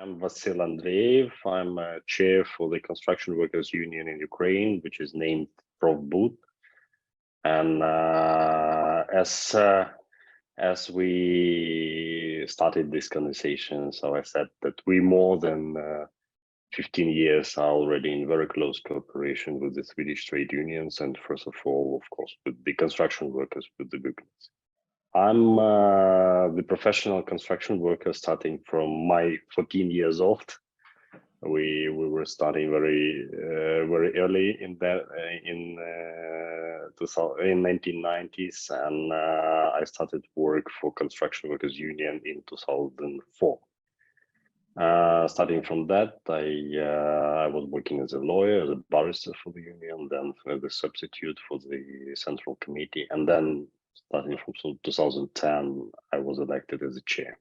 I'm Vasyl. I'm a chair for the Construction Workers Union in Ukraine, which is named Profbud. And as we started this conversation, so I said that we more than 15 years are already in very close cooperation with the Swedish trade unions, and first of all, of course, with the construction workers, with the unions. I'm the professional construction worker starting from my 14 years old. We were starting very early in that in 1990s, and I started work for Construction Workers Union in 2004. Starting from that, I was working as a lawyer, as a barrister for the union, then as a substitute for the central committee, and then starting from 2010, I was elected as a chair.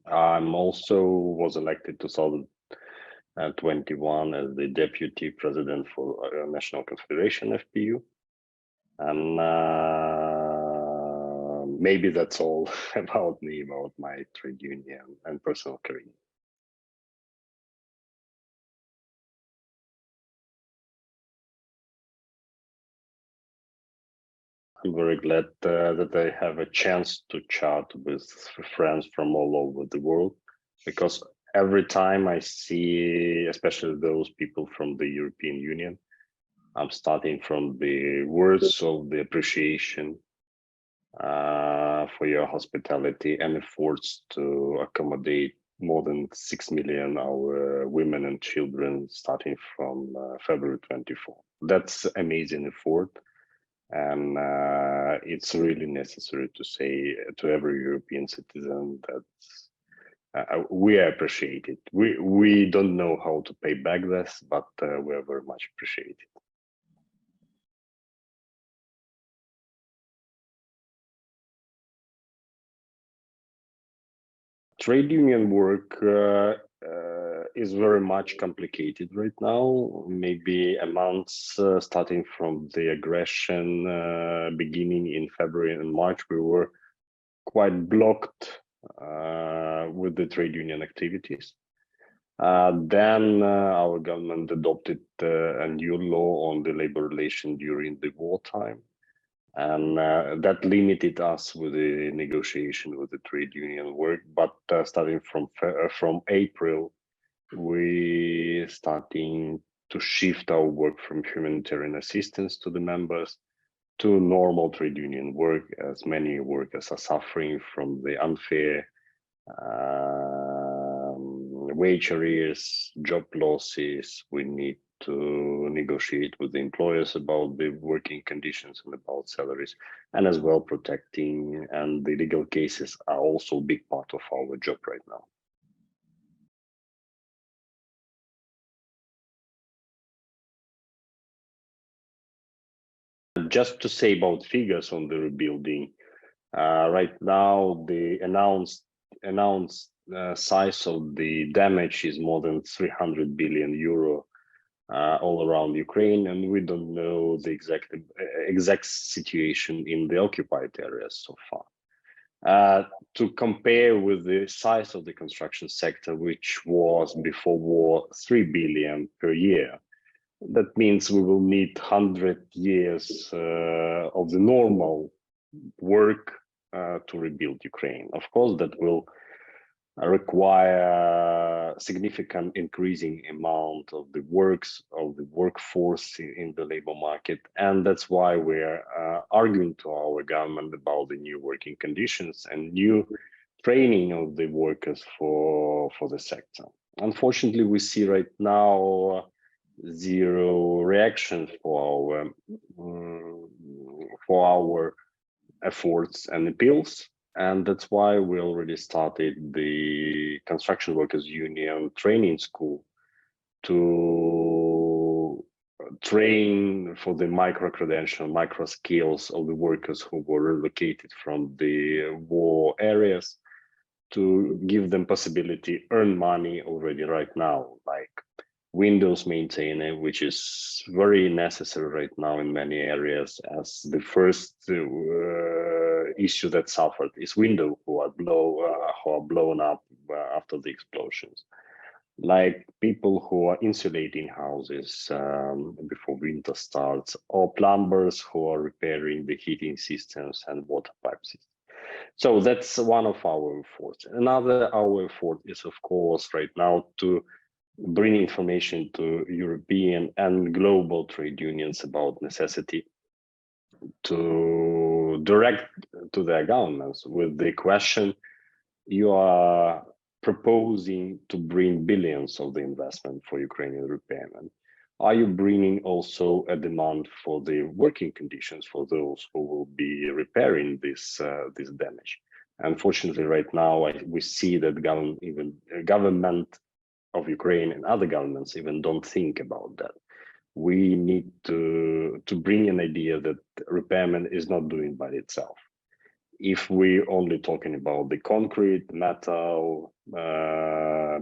I'm also was elected 2021 as the deputy president for National Confederation FPU, and maybe that's all about me, about my trade union and personal career. I'm very glad that I have a chance to chat with friends from all over the world, because every time I see, especially those people from the European Union, I'm starting from the words of the appreciation for your hospitality and efforts to accommodate more than 6 million our women and children starting from February 24. That's amazing effort. And it's really necessary to say to every European citizen that we appreciate it. We don't know how to pay back this, but we are very much appreciated. Trade union work is very much complicated right now. Maybe a month starting from the aggression beginning in February and March, we were quite blocked with the trade union activities. Then our government adopted a new law on the labor relation during the wartime. And that limited us with the negotiation with the trade union work. But starting from April, we starting to shift our work from humanitarian assistance to the members to normal trade union work, as many workers are suffering from the unfair wage arrears, job losses. We need to negotiate with the employers about the working conditions and about salaries, and as well protecting, and the legal cases are also a big part of our job right now. Just to say about figures on the rebuilding, right now the announced size of the damage is more than 300 billion euro all around Ukraine, and we don't know the exact situation in the occupied areas so far. To compare with the size of the construction sector, which was before war 3 billion per year, that means we will need 100 years of the normal work to rebuild Ukraine. Of course, that will require significant increasing amount of the workforce in the labor market, and that's why we're arguing to our government about the new working conditions and new training of the workers for the sector. Unfortunately, we see right now zero reaction for our efforts and appeals. And that's why we already started the Construction Workers Union training school to train for the micro-credential, micro-skills of the workers who were relocated from the war areas, to give them possibility earn money already right now, like Windows maintainer, which is very necessary right now in many areas, as the first issue that suffered is window who are blown up after the explosions, like people who are insulating houses before winter starts, or plumbers who are repairing the heating systems and water pipes. So that's one of our efforts. Another our effort is, of course, right now to bring information to European and global trade unions about necessity to direct to their governments with the question: you are proposing to bring billions of the investment for Ukrainian repairment. Are you bringing also a demand for the working conditions for those who will be repairing this damage? Unfortunately, right now we see that government of Ukraine and other governments even don't think about that. We need to bring an idea that repairment is not doing by itself. If we only talking about the concrete, metal,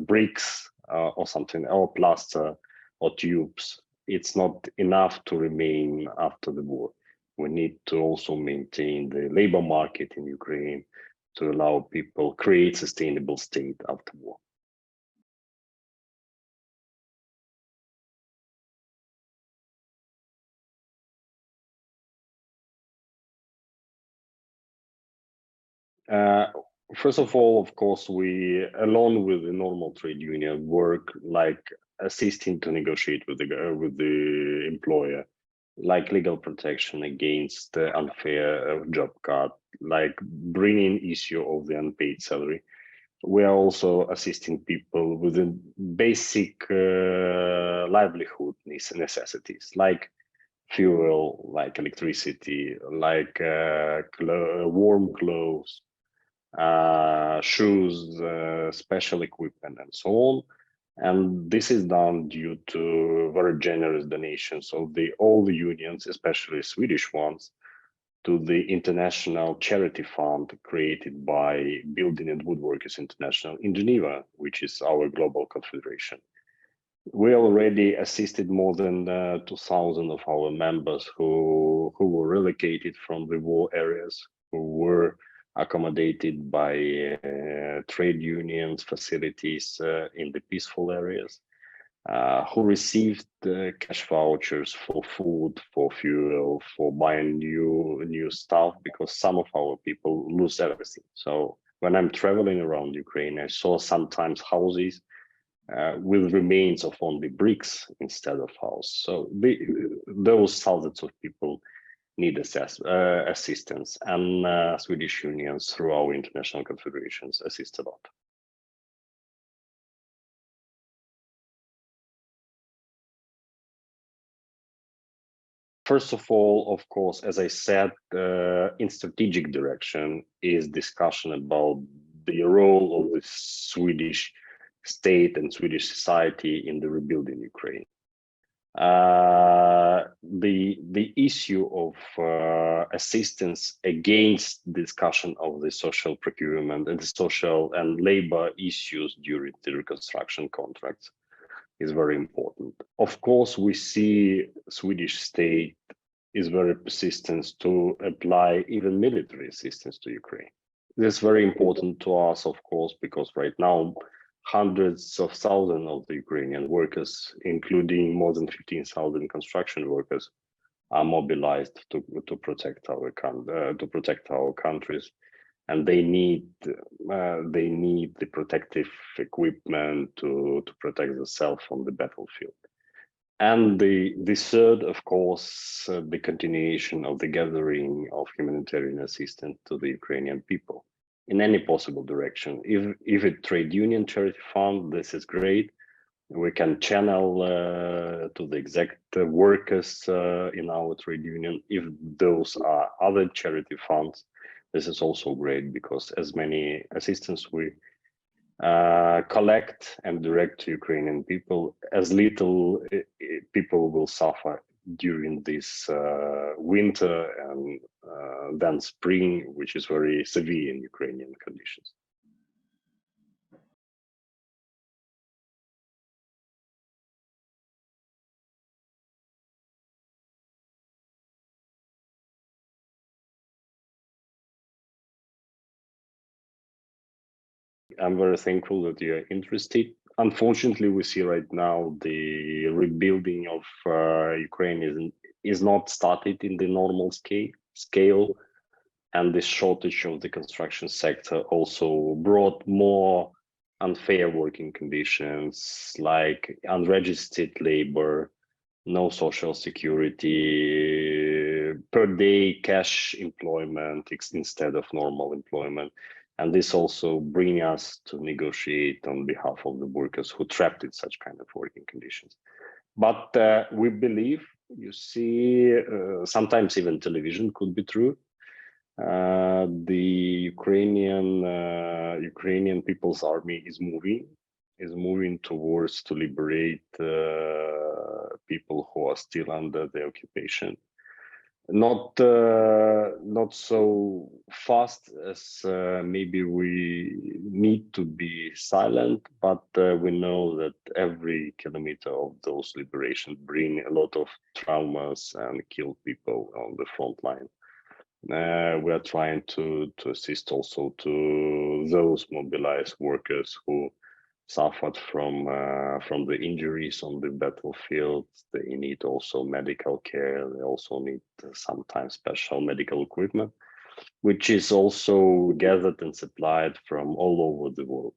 bricks, or something, or plaster, or tubes, it's not enough to remain after the war. We need to also maintain the labor market in Ukraine to allow people create sustainable state after war. Uh, First of all, of course, we, along with the normal trade union, work like assisting to negotiate with the employer, like legal protection against the unfair job cut, like bringing issue of the unpaid salary. We are also assisting people with the basic livelihood necessities, like fuel, like electricity, like warm clothes, shoes, special equipment, and so on. And this is done due to very generous donations of all the unions, especially Swedish ones, to the international charity fund created by Building and Woodworkers International in Geneva, which is our global confederation. We already assisted more than 2,000 of our members who were relocated from the war areas, who were accommodated by trade unions facilities in the peaceful areas, who received cash vouchers for food, for fuel, for buying new stuff, because some of our people lose everything. So when I'm traveling around Ukraine, I saw sometimes houses with remains of only bricks instead of house. So those thousands of people need assistance, and Swedish unions through our international confederations assist a lot. First of all, of course, as I said, in strategic direction is discussion about the role of the Swedish state and Swedish society in the rebuilding Ukraine. The issue of assistance against discussion of the social procurement and the social and labor issues during the reconstruction contracts is very important. Of course, we see Swedish state is very persistent to apply even military assistance to Ukraine. This is very important to us, of course, because right now hundreds of thousands of the Ukrainian workers, including more than 15,000 construction workers, are mobilized to protect our countries, and they need the protective equipment to protect themselves on the battlefield. And the third, of course, the continuation of the gathering of humanitarian assistance to the Ukrainian people in any possible direction. If a trade union charity fund, this is great. We can channel to the exact workers in our trade union. If those are other charity funds, this is also great, because as many assistance we collect and direct to Ukrainian people, as little people will suffer during this winter and then spring, which is very severe in Ukrainian conditions. I'm very thankful that you're interested. Unfortunately, we see right now the rebuilding of Ukraine is not started in the normal scale, and the shortage of the construction sector also brought more unfair working conditions like unregistered labor, no social security, per day cash employment instead of normal employment. And this also bring us to negotiate on behalf of the workers who trapped in such kind of working conditions. But we believe, you see, sometimes even television could be true. The Ukrainian People's Army is moving towards to liberate people who are still under the occupation. Not so fast as maybe we need to be silent, but we know that every kilometer of those liberations bring a lot of traumas and kill people on the front line. We are trying to assist also to those mobilized workers who suffered from the injuries on the battlefield. They need also medical care. They also need sometimes special medical equipment, which is also gathered and supplied from all over the world.